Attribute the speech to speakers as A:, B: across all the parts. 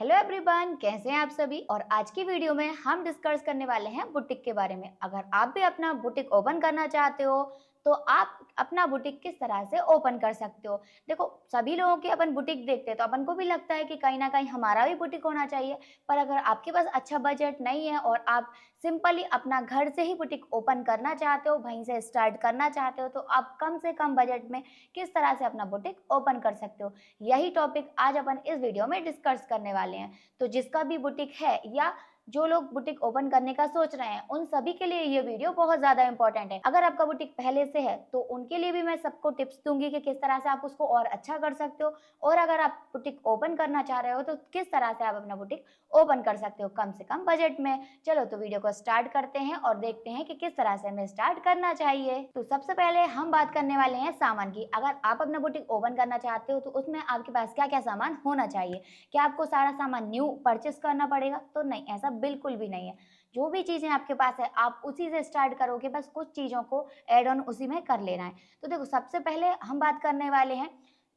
A: Hello everyone, कैसे हैं आप सभी। और आज की वीडियो में हम डिस्कस करने वाले हैं बुटीक के बारे में। अगर आप भी अपना बुटीक ओपन करना चाहते हो तो आप अपना बुटीक किस तरह से ओपन कर सकते हो। देखो, सभी लोगों की अपन बुटीक देखते हैं तो अपन को भी लगता है कि कहीं ना कहीं हमारा भी बुटीक होना चाहिए। पर अगर आपके पास अच्छा बजट नहीं है और आप सिंपली अपना घर से ही बुटीक ओपन करना चाहते हो, वहीं से स्टार्ट करना चाहते हो, तो आप कम से कम बजट में किस तरह से अपना बुटीक ओपन कर सकते हो, यही टॉपिक आज अपन इस वीडियो में डिस्कस करने वाले हैं। तो जिसका भी बुटीक है या जो लोग बुटीक ओपन करने का सोच रहे हैं, उन सभी के लिए ये वीडियो बहुत ज्यादा इंपॉर्टेंट है। अगर आपका बुटीक पहले से है तो उनके लिए भी मैं सबको टिप्स दूंगी कि किस तरह से आप उसको और अच्छा कर सकते हो, और अगर आप बुटीक ओपन करना चाह रहे हो तो किस तरह से आप अपना बुटीक ओपन कर सकते हो कम से कम बजट में। चलो तो वीडियो को स्टार्ट करते हैं और देखते हैं कि किस तरह से हमें स्टार्ट करना चाहिए। तो सबसे पहले हम बात करने वाले हैं सामान की। अगर आप अपना बुटीक ओपन करना चाहते हो तो उसमें आपके पास क्या क्या सामान होना चाहिए। क्या आपको सारा सामान न्यू परचेस करना पड़ेगा? तो नहीं, ऐसा बिल्कुल भी नहीं है। जो भी चीजें आपके पास है आप उसी से स्टार्ट करोगे, बस कुछ चीजों को ऐड ऑन उसी में कर लेना है। तो देखो, सबसे पहले हम बात करने वाले हैं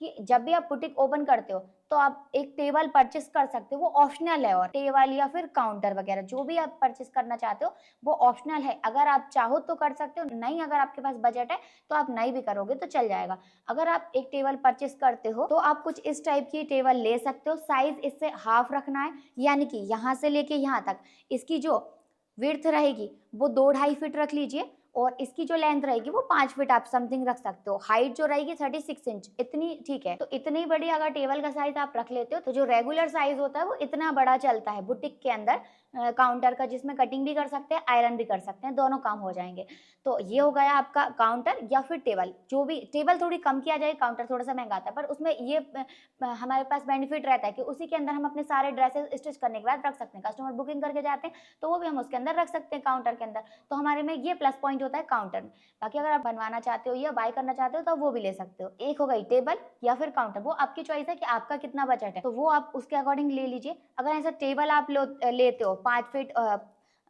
A: कि जब भी आप बुटीक ओपन करते हो तो आप एक टेबल परचेस कर सकते हो, वो ऑप्शनल है। और टेबल या फिर काउंटर वगैरह जो भी आप परचेस करना चाहते हो वो ऑप्शनल है। अगर आप चाहो तो कर सकते हो, नहीं अगर आपके पास बजट है तो आप नहीं भी करोगे तो चल जाएगा। अगर आप एक टेबल परचेस करते हो तो आप कुछ इस टाइप की टेबल ले सकते हो। साइज इससे हाफ रखना है, यानी कि यहाँ से लेके यहाँ तक इसकी जो विड्थ रहेगी वो 2-2.5 फीट रख लीजिए, और इसकी जो लेंथ रहेगी वो 5 फीट आप समथिंग रख सकते हो। हाइट जो रहेगी 36 इंच, इतनी ठीक है। तो इतनी बड़ी अगर टेबल का साइज आप रख लेते हो तो जो रेगुलर साइज होता है वो इतना बड़ा चलता है बुटीक के अंदर काउंटर का, जिसमें कटिंग भी कर सकते हैं, आयरन भी कर सकते हैं, दोनों काम हो जाएंगे। तो ये हो गया आपका काउंटर या फिर टेबल। जो भी टेबल थोड़ी कम किया जाए, काउंटर थोड़ा सा महंगा आता है, पर उसमें ये हमारे पास बेनिफिट रहता है कि उसी के अंदर हम अपने सारे ड्रेसेस स्टिच करने के बाद रख सकते हैं। कस्टमर बुकिंग करके जाते हैं तो वो भी हम उसके अंदर रख सकते हैं काउंटर के अंदर। तो हमारे में ये प्लस पॉइंट होता है काउंटर में। बाकी अगर आप बनवाना चाहते हो या बाय करना चाहते हो तो वो भी ले सकते हो। एक हो गई टेबल या फिर काउंटर, वो आपकी चॉइस है कि आपका कितना बजट है, तो वो आप उसके अकॉर्डिंग ले लीजिए। अगर ऐसा टेबल आप लेते हो 5 फीट,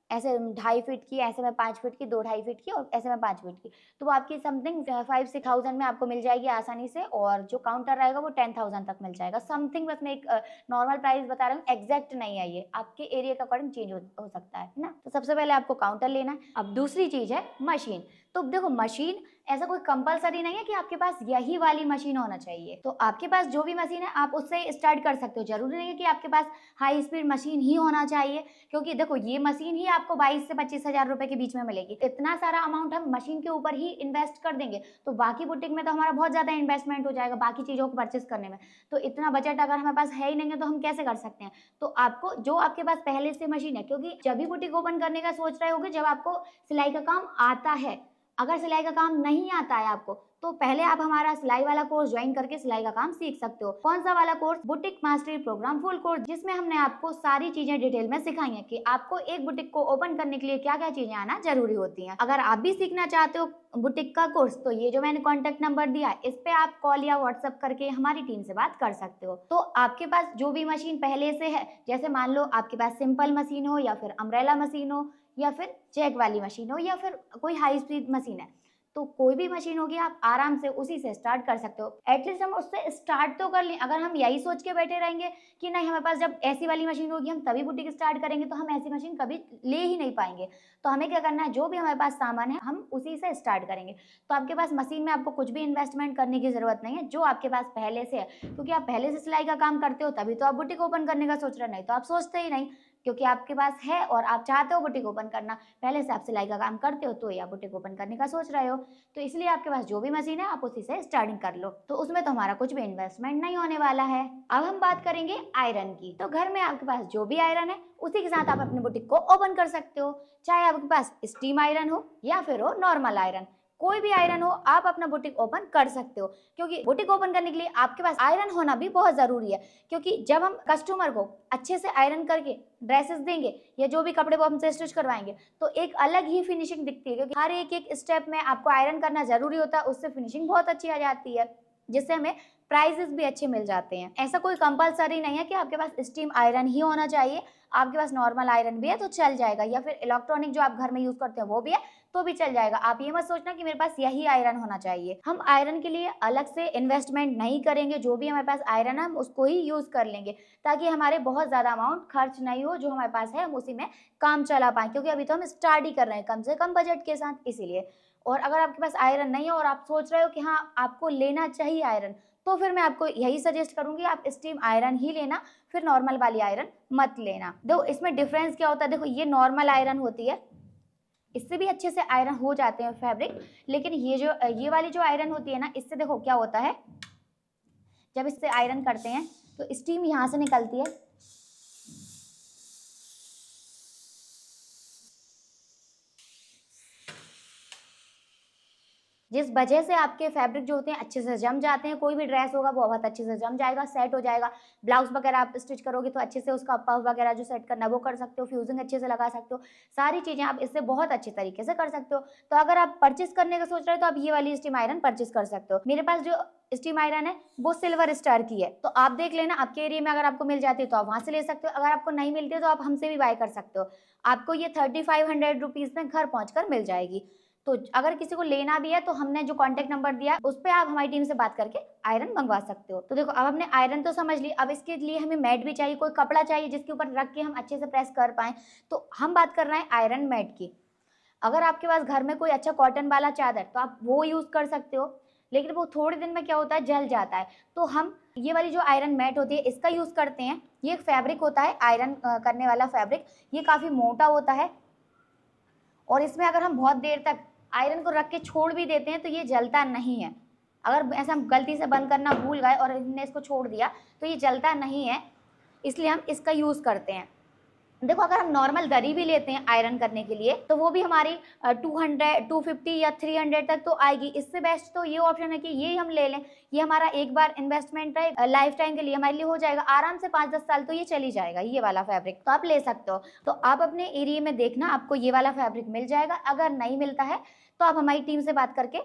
A: ऐसे 2.5 फीट की, ऐसे में 5 फीट की, 2-2.5 फीट की, और ऐसे में 5 फीट की, तो वो आपकी समथिंग 5-6 थाउजेंड में आपको मिल जाएगी आसानी से। और जो काउंटर रहेगा वो 10,000 तक मिल जाएगा समथिंग। बस मैं एक नॉर्मल प्राइस बता रहा हूँ, एग्जैक्ट नहीं है, ये आपके एरिया के अकॉर्डिंग चेंज हो सकता है ना। तो सबसे पहले आपको काउंटर लेना है। अब दूसरी चीज है मशीन। तो देखो, मशीन ऐसा कोई कंपलसरी नहीं है कि आपके पास यही वाली मशीन होना चाहिए। तो आपके पास जो भी मशीन है आप उससे स्टार्ट कर सकते हो। जरूरी नहीं है कि आपके पास हाई स्पीड मशीन ही होना चाहिए, क्योंकि देखो ये मशीन ही आपको 22 से 25 हजार रुपए के बीच में मिलेगी। इतना सारा अमाउंट हम मशीन के ऊपर ही इन्वेस्ट कर देंगे तो बाकी बुटीक में तो हमारा बहुत ज्यादा इन्वेस्टमेंट हो जाएगा बाकी चीजों को परचेस करने में। तो इतना बजट अगर हमारे पास है ही नहीं है तो हम कैसे कर सकते हैं। तो आपको जो आपके पास पहले से मशीन है, क्योंकि जब भी बुटीक ओपन करने का सोच रहे होगे जब आपको सिलाई का काम आता है। अगर सिलाई का काम नहीं आता है आपको तो पहले आप हमारा सिलाई वाला कोर्स ज्वाइन करके सिलाई का काम सीख सकते हो। कौन सा वाला course? Boutique mastery programme full course, जिसमें हमने आपको सारी चीजें डिटेल में सिखाई है कि आपको एक बुटीक को ओपन करने के लिए क्या क्या चीजें आना जरूरी होती हैं। अगर आप भी सीखना चाहते हो बुटीक का कोर्स तो ये जो मैंने कॉन्टेक्ट नंबर दिया है इस पे आप कॉल या व्हाट्सएप करके हमारी टीम से बात कर सकते हो। तो आपके पास जो भी मशीन पहले से है, जैसे मान लो आपके पास सिंपल मशीन हो या फिर अम्ब्रेला मशीन हो या फिर चेक वाली मशीन हो या फिर कोई हाई स्पीड मशीन है, तो कोई भी मशीन होगी आप आराम से उसी से स्टार्ट कर सकते हो। एटलीस्ट हम उससे स्टार्ट तो कर लें। अगर हम यही सोच के बैठे रहेंगे कि नहीं हमारे पास जब ऐसी वाली मशीन होगी हम तभी बुटीक स्टार्ट करेंगे, तो हम ऐसी मशीन कभी ले ही नहीं पाएंगे। तो हमें क्या करना है, जो भी हमारे पास सामान है हम उसी से स्टार्ट करेंगे। तो आपके पास मशीन में आपको कुछ भी इन्वेस्टमेंट करने की जरूरत नहीं है, जो आपके पास पहले से है। क्योंकि आप पहले से सिलाई का काम करते हो तभी तो आप बुटीक ओपन करने का सोच रहे, नहीं तो आप सोचते ही नहीं। क्योंकि आपके पास है और आप चाहते हो बुटीक ओपन करना, पहले से आप सिलाई का काम करते हो तो या बुटीक ओपन करने का सोच रहे हो, तो इसलिए आपके पास जो भी मशीन है आप उसी से स्टार्टिंग कर लो। तो उसमें तो हमारा कुछ भी इन्वेस्टमेंट नहीं होने वाला है। अब हम बात करेंगे आयरन की। तो घर में आपके पास जो भी आयरन है उसी के साथ आप अपने बुटीक को ओपन कर सकते हो। चाहे आपके पास स्टीम आयरन हो या फिर हो नॉर्मल आयरन, कोई भी आयरन हो आप अपना बुटीक ओपन कर सकते हो। क्योंकि बुटीक ओपन करने के लिए आपके पास आयरन होना भी बहुत जरूरी है। क्योंकि जब हम कस्टमर को अच्छे से आयरन करके ड्रेसेस देंगे या जो भी कपड़े वो हमसे स्टिच करवाएंगे तो एक अलग ही फिनिशिंग दिखती है। क्योंकि हर एक एक स्टेप में आपको आयरन करना जरूरी होता है, उससे फिनिशिंग बहुत अच्छी आ जाती है, जिससे हमें प्राइजेस भी अच्छे मिल जाते हैं। ऐसा कोई कंपलसरी नहीं है कि आपके पास स्टीम आयरन ही होना चाहिए, आपके पास नॉर्मल आयरन भी है तो चल जाएगा, या फिर इलेक्ट्रॉनिक जो आप घर में यूज करते हैं वो भी है तो भी चल जाएगा। आप ये मत सोचना कि मेरे पास यही आयरन होना चाहिए। हम आयरन के लिए अलग से इन्वेस्टमेंट नहीं करेंगे, जो भी हमारे पास आयरन है हम उसको ही यूज कर लेंगे, ताकि हमारे बहुत ज्यादा अमाउंट खर्च नहीं हो, जो हमारे पास है हम उसी में काम चला पाए, क्योंकि अभी तो हम स्टार्ट ही कर रहे हैं कम से कम बजट के साथ, इसीलिए। और अगर आपके पास आयरन नहीं है और आप सोच रहे हो कि हाँ आपको लेना चाहिए आयरन, तो फिर मैं आपको यही सजेस्ट करूंगी आप स्टीम आयरन ही लेना, फिर नॉर्मल वाली आयरन मत लेना। देखो इसमें डिफरेंस क्या होता है, देखो ये नॉर्मल आयरन होती है, इससे भी अच्छे से आयरन हो जाते हैं फैब्रिक, लेकिन ये वाली जो आयरन होती है ना, इससे देखो क्या होता है, जब इससे आयरन करते हैं तो स्टीम यहाँ से निकलती है, जिस वजह से आपके फैब्रिक जो होते हैं अच्छे से जम जाते हैं। कोई भी ड्रेस होगा वो बहुत अच्छे से जम जाएगा, सेट हो जाएगा। ब्लाउज वगैरह आप स्टिच करोगे तो अच्छे से उसका पफ वगैरह जो सेट करना है वो कर सकते हो, फ्यूजिंग अच्छे से लगा सकते हो, सारी चीजें आप इससे बहुत अच्छे तरीके से कर सकते हो। तो अगर आप परचेस करने का सोच रहे हो तो आप ये वाली स्टीम आयरन परचेस कर सकते हो। मेरे पास जो स्टीम आयरन है वो सिल्वर स्टार की है, तो आप देख लेना आपके एरिया में अगर आपको मिल जाती है तो आप वहां से ले सकते हो, अगर आपको नहीं मिलती है तो आप हमसे भी बाय कर सकते हो। आपको ये 3500 रुपीज में घर पहुंचकर मिल जाएगी। तो अगर किसी को लेना भी है तो हमने जो कॉन्टेक्ट नंबर दिया उस पर आप हमारी टीम से बात करके आयरन मंगवा सकते हो। तो देखो अब हमने आयरन तो समझ ली, अब इसके लिए हमें मैट भी चाहिए, कोई कपड़ा चाहिए जिसके ऊपर रख के हम अच्छे से प्रेस कर पाए। तो हम बात कर रहे हैं आयरन मैट की। अगर आपके पास घर में कोई अच्छा कॉटन वाला चादर तो आप वो यूज कर सकते हो, लेकिन वो थोड़े दिन में क्या होता है जल जाता है। तो हम ये वाली जो आयरन मैट होती है इसका यूज करते हैं। ये एक फैब्रिक होता है आयरन करने वाला फैब्रिक, ये काफी मोटा होता है और इसमें अगर हम बहुत देर तक आयरन को रख के छोड़ भी देते हैं तो ये जलता नहीं है। अगर ऐसा हम गलती से बंद करना भूल गए और हमने इसको छोड़ दिया तो ये जलता नहीं है, इसलिए हम इसका यूज करते हैं। देखो अगर हम नॉर्मल दरी भी लेते हैं आयरन करने के लिए तो वो भी हमारी 200, 250 या 300 तक तो आएगी। इससे बेस्ट तो ये ऑप्शन है कि ये हम ले लें, ये हमारा एक बार इन्वेस्टमेंट है, लाइफ टाइम के लिए हमारे लिए हो जाएगा, आराम से 5-10 साल तो ये चली जाएगा। ये वाला फैब्रिक तो आप ले सकते हो। तो आप अपने एरिया में देखना आपको ये वाला फैब्रिक मिल जाएगा, अगर नहीं मिलता है तो आप हमारी टीम से बात करके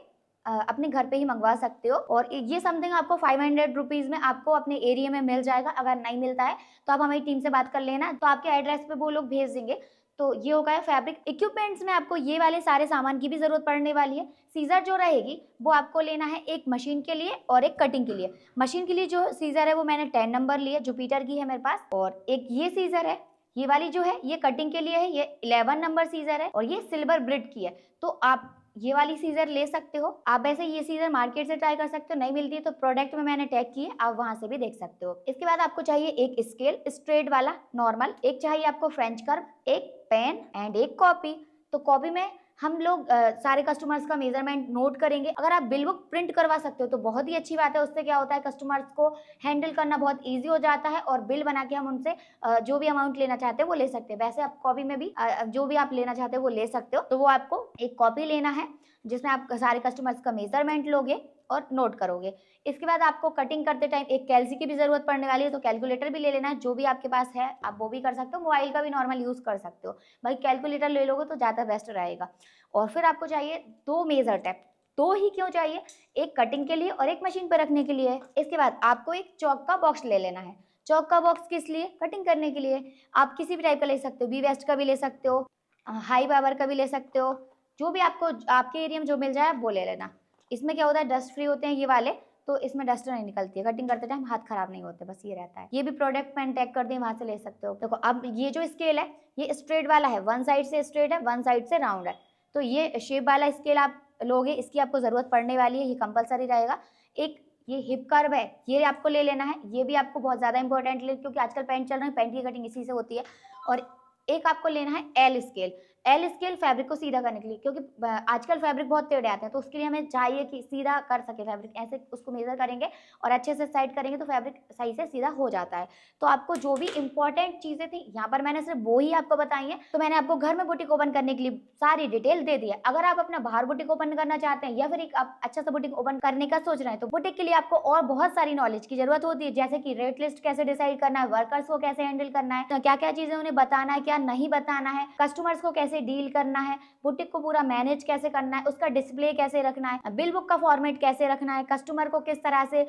A: अपने घर पे ही मंगवा सकते हो। और ये समथिंग आपको 500 रुपीज में आपको अपने एरिया में मिल जाएगा। अगर नहीं मिलता है तो आप हमारी टीम से बात कर लेना, तो आपके एड्रेस पे वो लोग भेज देंगे। तो ये हो गया फैब्रिक। इक्विपमेंट्स में आपको ये वाले सारे सामान की भी जरूरत पड़ने वाली है। सीजर जो रहेगी वो आपको लेना है एक मशीन के लिए और एक कटिंग के लिए। मशीन के लिए जो सीजर है वो मैंने 10 नंबर लिया, जुपिटर की है मेरे पास, और एक ये सीजर है, ये वाली जो है ये कटिंग के लिए है, ये 11 नंबर सीजर है और ये सिल्वर ब्रिड की है। तो आप ये वाली सीजर ले सकते हो। आप वैसे ये सीजर मार्केट से ट्राई कर सकते हो, नहीं मिलती है तो प्रोडक्ट में मैंने टैग की है, आप वहां से भी देख सकते हो। इसके बाद आपको चाहिए एक स्केल स्ट्रेट वाला नॉर्मल, एक चाहिए आपको फ्रेंच कर्व, एक पेन एंड एक कॉपी। तो कॉपी में हम लोग सारे कस्टमर्स का मेजरमेंट नोट करेंगे। अगर आप बिल बुक प्रिंट करवा सकते हो तो बहुत ही अच्छी बात है, उससे क्या होता है कस्टमर्स को हैंडल करना बहुत इजी हो जाता है और बिल बना के हम उनसे जो भी अमाउंट लेना चाहते हैं वो ले सकते हैं। वैसे आप कॉपी में भी जो भी आप लेना चाहते हो वो ले सकते हो। तो वो आपको एक कॉपी लेना है जिसमें आप सारे कस्टमर्स का मेजरमेंट लोगे और नोट करोगे। इसके बाद आपको कटिंग करते टाइम एक कैलसी की भी जरूरत पड़ने वाली है, तो कैलकुलेटर भी ले लेना है। जो भी आपके पास है आप वो भी कर सकते हो, मोबाइल का भी नॉर्मल यूज कर सकते हो, भाई कैलकुलेटर ले लोगे तो ज्यादा बेस्ट रहेगा। और फिर आपको चाहिए 2 मेजर टेप, 2 ही क्यों चाहिए, एक कटिंग के लिए और एक मशीन पर रखने के लिए। इसके बाद आपको एक चौक का बॉक्स ले लेना है। चौक का बॉक्स किस लिए, कटिंग करने के लिए। आप किसी भी टाइप का ले सकते हो, बी वेस्ट का भी ले सकते हो, हाई पावर का भी ले सकते हो, जो भी आपको आपके एरिया में जो मिल जाए वो ले लेना। इसमें क्या होता है डस्ट फ्री होते हैं ये वाले, तो इसमें डस्ट नहीं निकलती है, कटिंग करते टाइम हाथ खराब नहीं होते, बस ये रहता है। ये भी प्रोडक्ट मैंने टैग कर दिए, वहां से ले सकते हो। देखो अब ये जो स्केल है ये स्ट्रेट वाला है, वन साइड से स्ट्रेट है, वन साइड से राउंड है। तो ये शेप वाला स्केल आप लोगे, इसकी आपको जरूरत पड़ने वाली है, ये कंपलसरी रहेगा। एक ये हिप कर्व है, ये आपको ले लेना है, ये भी आपको बहुत ज्यादा इंपॉर्टेंट है क्योंकि आजकल पैंट चल रहे हैं, पैंट की कटिंग इसी से होती है। और एक आपको लेना है L scale. L scale fabric को सीधा करने के लिए, क्योंकि आजकल फैब्रिक बहुत टेढ़े आते हैं, तो उसके लिए हमें चाहिए कि सीधा कर सके फैब्रिक। ऐसे उसको मेजर करेंगे और अच्छे से साइड करेंगे तो फैब्रिक सही से सीधा हो जाता है। तो आपको जो भी इंपॉर्टेंट चीजें थी यहाँ पर मैंने सिर्फ वो ही आपको बताई है। तो मैंने आपको घर में बुटीक ओपन करने के लिए सारी डिटेल दे दी है। अगर आप अपना बाहर बुटीक ओपन करना चाहते हैं या फिर एक आप अच्छा सा बुटीक ओपन करने का सोच रहे हैं, तो बुटीक के लिए आपको और बहुत सारी नॉलेज की जरूरत होती है, जैसे कि रेट लिस्ट कैसे डिसाइड करना है, वर्कर्स को कैसे हैंडल करना है, क्या क्या चीजें उन्हें बताना है, क्या नहीं बताना है, कस्टमर्स को कैसे कैसे डील करना है, बुटीक को पूरा मैनेज कैसे करना है, उसका डिस्प्ले कैसे रखना है, बिल बुक का फॉर्मेट कैसे रखना है, कस्टमर को किस तरह से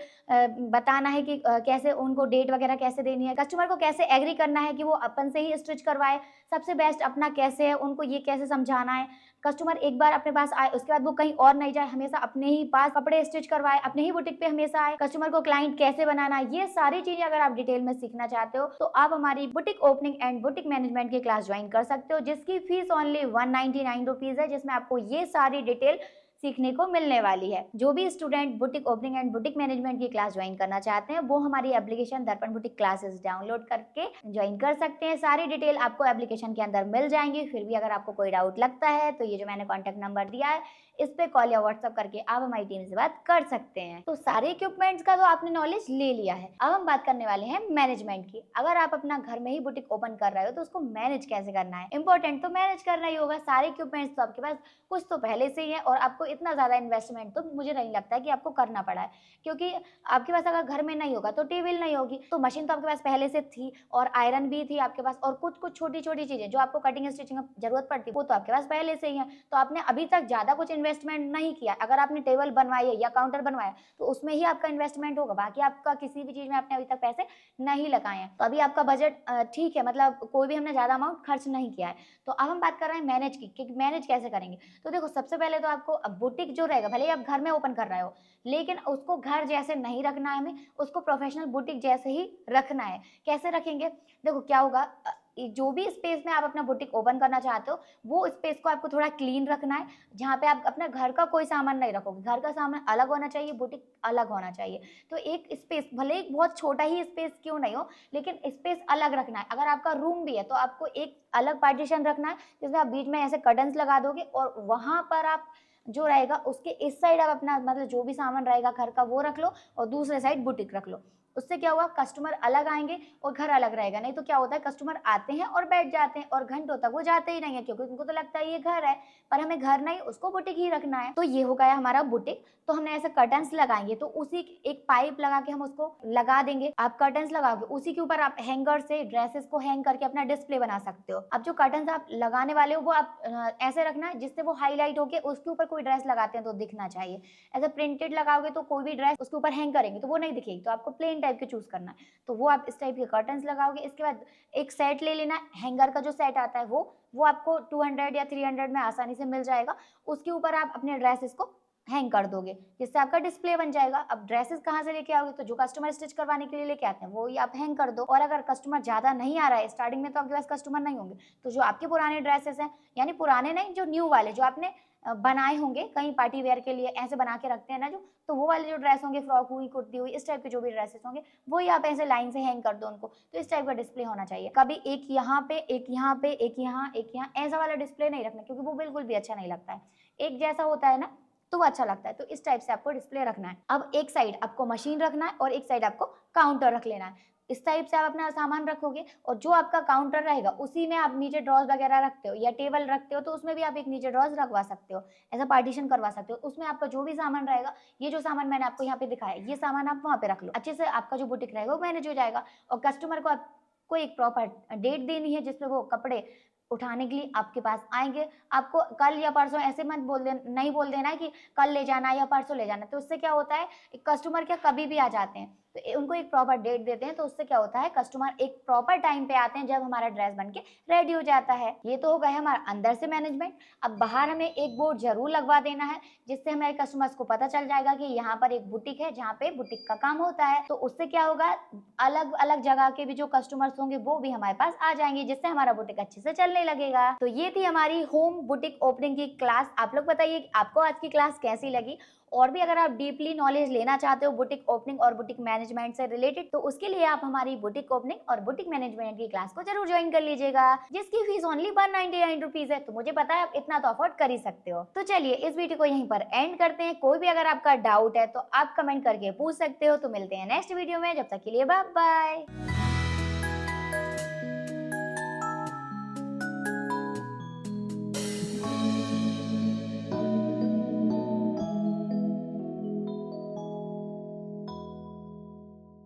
A: बताना है कि कैसे उनको डेट वगैरह कैसे देनी है, कस्टमर को कैसे एग्री करना है कि वो अपन से ही स्टिच करवाए, सबसे बेस्ट अपना कैसे है, उनको ये कैसे समझाना है, कस्टमर एक बार अपने पास आए उसके बाद वो कहीं और नहीं जाए, हमेशा अपने ही पास कपड़े स्टिच करवाए, अपने ही बुटीक पे हमेशा आए, कस्टमर को क्लाइंट कैसे बनाना है, ये सारी चीजें अगर आप डिटेल में सीखना चाहते हो तो आप हमारी boutique opening and boutique management की क्लास ज्वाइन कर सकते हो, जिसकी फीस ओनली 199 रुपीज है, जिसमें आपको ये सारी डिटेल सीखने को मिलने वाली है। जो भी student boutique opening and boutique management की क्लास ज्वाइन करना चाहते हैं वो हमारी एप्लीकेशन दर्पण बुटीक क्लासेस डाउनलोड करके ज्वाइन कर सकते हैं। सारी डिटेल आपको एप्लीकेशन के अंदर मिल जाएंगी। फिर भी अगर आपको कोई डाउट लगता है तो ये जो मैंने कॉन्टेक्ट नंबर दिया है इस पे कॉल या व्हाट्सअप करके आप हमारी टीम से बात कर सकते हैं। तो सारे इक्विपमेंट्स का तो आपने नॉलेज ले लिया है, अब हम बात करने वाले हैं मैनेजमेंट की। अगर आप अपना घर में ही बुटीक ओपन कर रहे हो तो उसको मैनेज कैसे करना है, इंपॉर्टेंट तो मैनेज करना ही होगा। सारे इक्विपमेंट्स तो आपके पास कुछ तो पहले से ही है और आपको इतना ज्यादा इन्वेस्टमेंट तो मुझे नहीं लगता है कि आपको करना पड़ा है, क्योंकि आपके पास अगर घर में नहीं होगा तो टेबल नहीं होगी, तो मशीन तो आपके पास पहले से थी और आयरन भी थी आपके पास, और कुछ कुछ छोटी छोटी चीजें जो आपको कटिंग स्टिचिंग में जरूरत पड़ती है वो तो आपके पास पहले से ही है। तो आपने अभी तक ज्यादा कुछ इन्वेस्टमेंट नहीं किया। अगर आपने टेबल बनवाई है या काउंटर बनवाया तो उसमें ही आपका इन्वेस्टमेंट होगा, बाकी आपका किसी भी चीज में आपने अभी तक पैसे नहीं लगाए हैं। तो अभी आपका बजट ठीक है, मतलब कोई भी हमने ज्यादा अमाउंट खर्च नहीं किया है। तो अब हम बात कर रहे हैं मैनेज की कि मैनेज कैसे करेंगे। तो देखो सबसे पहले तो आपको बुटीक जो रहेगा, भले ही आप घर में ओपन कर रहे हो लेकिन उसको घर जैसे नहीं रखना है, हमें उसको प्रोफेशनल बुटीक जैसे ही रखना है। कैसे रखेंगे, देखो क्या होगा, जो भी स्पेस में आप अपना बुटीक ओपन करना चाहते हो वो स्पेस को आपको थोड़ा क्लीन रखना है, जहाँ पे आप अपना घर का कोई सामान नहीं रखोगे। घर का सामान अलग होना चाहिए, बुटीक अलग होना चाहिए। तो एक स्पेस, भले एक बहुत छोटा ही स्पेस क्यों नहीं हो, लेकिन स्पेस अलग रखना है। अगर आपका रूम भी है तो आपको एक अलग पार्टीशन रखना है जिसमें आप बीच में ऐसे कर्टन्स लगा दोगे और वहां पर आप जो रहेगा उसके इस साइड आप अपना मतलब जो भी सामान रहेगा घर का वो रख लो और दूसरे साइड बुटीक रख लो। उससे क्या होगा, कस्टमर अलग आएंगे और घर अलग रहेगा। नहीं तो क्या होता है, कस्टमर आते हैं और बैठ जाते हैं और घंटों तक वो जाते ही नहीं है, क्योंकि उनको तो लगता है ये घर है, पर हमें घर नहीं उसको बुटीक ही रखना है। तो ये हो गया हमारा बुटीक। तो हमने ऐसे कर्टन्स लगाएंगे तो उसी एक पाइप लगा के हम उसको लगा देंगे। आप कर्टन्स लगाओगे उसी के ऊपर आप हैंगर से ड्रेसेस को हैंग करके अपना डिस्प्ले बना सकते हो। अब जो कर्टन्स आप लगाने वाले हो वो आप ऐसे रखना है जिससे वो हाईलाइट होके उसके ऊपर कोई ड्रेस लगाते हैं तो दिखना चाहिए। ऐसे प्रिंटेड लगाओगे तो कोई भी ड्रेस उसके ऊपर हैंग करेंगे तो वो नहीं दिखेगी, तो आपको प्लेन टाइप के चूज करना है। तो वो आप इस टाइप के कर्टन्स लगाओगे। इसके बाद एक सेट ले लेना, हैंगर का जो सेट आता है वो आपको 200 या 300 में आसानी से मिल जाएगा। उसके ऊपर आप अपने ड्रेसेस को हैंग कर दोगे जिससे आपका डिस्प्ले बन जाएगा। अब ड्रेसेस कहाँ से लेके आओगे, तो जो कस्टमर स्टिच करवाने के लिए लेके आते हैं वो ही आप हैंग कर दो। और अगर कस्टमर ज्यादा नहीं आ रहा है, स्टार्टिंग में तो आपके पास कस्टमर नहीं होंगे, तो जो आपके पुराने ड्रेसेस हैं, यानी पुराने नहीं, जो न्यू वाले जो आपने बनाए होंगे कहीं पार्टी वेयर के लिए ऐसे बना के रखते हैं ना जो, तो वो वाले जो ड्रेस होंगे, फ्रॉक हुई, कुर्ती हुई, इस टाइप के जो भी ड्रेसेस होंगे वही आप ऐसे लाइन से हैंग कर दो उनको। तो इस टाइप का डिस्प्ले होना चाहिए। कभी एक यहाँ पे, एक यहाँ पे, एक यहाँ, एक यहाँ, ऐसा वाला डिस्प्ले नहीं रखना, क्योंकि वो बिल्कुल भी अच्छा नहीं लगता है। एक जैसा होता है ना तो वो अच्छा लगता है। तो इस टाइप से आपको डिस्प्ले रखना है। अब एक साइड आपको मशीन रखना है और एक साइड आपको काउंटर रख लेना है। इस टाइप से आप अपना सामान रखोगे और जो आपका काउंटर रहेगा उसी में आप नीचे ड्रॉज वगैरह रखते हो या टेबल रखते हो तो उसमें भी आप एक नीचे ड्रॉज रखवा सकते हो, ऐसा पार्टीशन करवा सकते हो। उसमें आपका जो भी सामान रहेगा, ये जो सामान मैंने आपको यहाँ पे दिखाया, ये सामान आप वहाँ पे रख लो। अच्छे से आपका जो बुटीक रहेगा वो मैनेज हो जाएगा। और कस्टमर को आपको एक प्रॉपर डेट देनी है जिसमें वो कपड़े उठाने के लिए आपके पास आएंगे। आपको कल या परसों ऐसे मत नहीं बोल देना है कि कल ले जाना या परसों ले जाना। तो उससे क्या होता है, कस्टमर क्या कभी भी आ जाते हैं, तो उनको एक प्रॉपर डेट देते हैं। तो उससे क्या होता है, कस्टमर एक प्रॉपर टाइम पे आते हैं जब हमारा ड्रेस बनके रेडी हो जाता है। ये तो हो गया हमारा अंदर से मैनेजमेंट। अब बाहर हमें एक बोर्ड जरूर लगवा देना है जिससे हमारे कस्टमर्स को पता चल जाएगा कि यहाँ पर एक बुटीक है जहाँ पे बुटीक का काम होता है। तो उससे क्या होगा, अलग अलग जगह के भी जो कस्टमर्स होंगे वो भी हमारे पास आ जाएंगे, जिससे हमारा बुटीक अच्छे से चलने लगेगा। तो ये थी हमारी होम बुटीक ओपनिंग की क्लास। आप लोग बताइए कि आपको आज की क्लास कैसी लगी। और भी अगर आप डीपली नॉलेज लेना चाहते हो बुटीक ओपनिंग और बुटीक मैनेजमेंट से रिलेटेड, तो उसके लिए आप हमारी बुटीक ओपनिंग और बुटीक मैनेजमेंट की क्लास को जरूर ज्वाइन कर लीजिएगा, जिसकी फीस ओनली 199 रुपीज है। तो मुझे पता है आप इतना तो अफोर्ड कर ही सकते हो। तो चलिए इस वीडियो को यहीं पर एंड करते हैं। कोई भी अगर आपका डाउट है तो आप कमेंट करके पूछ सकते हो। तो मिलते हैं नेक्स्ट वीडियो में, जब तक के लिए बाय बाय।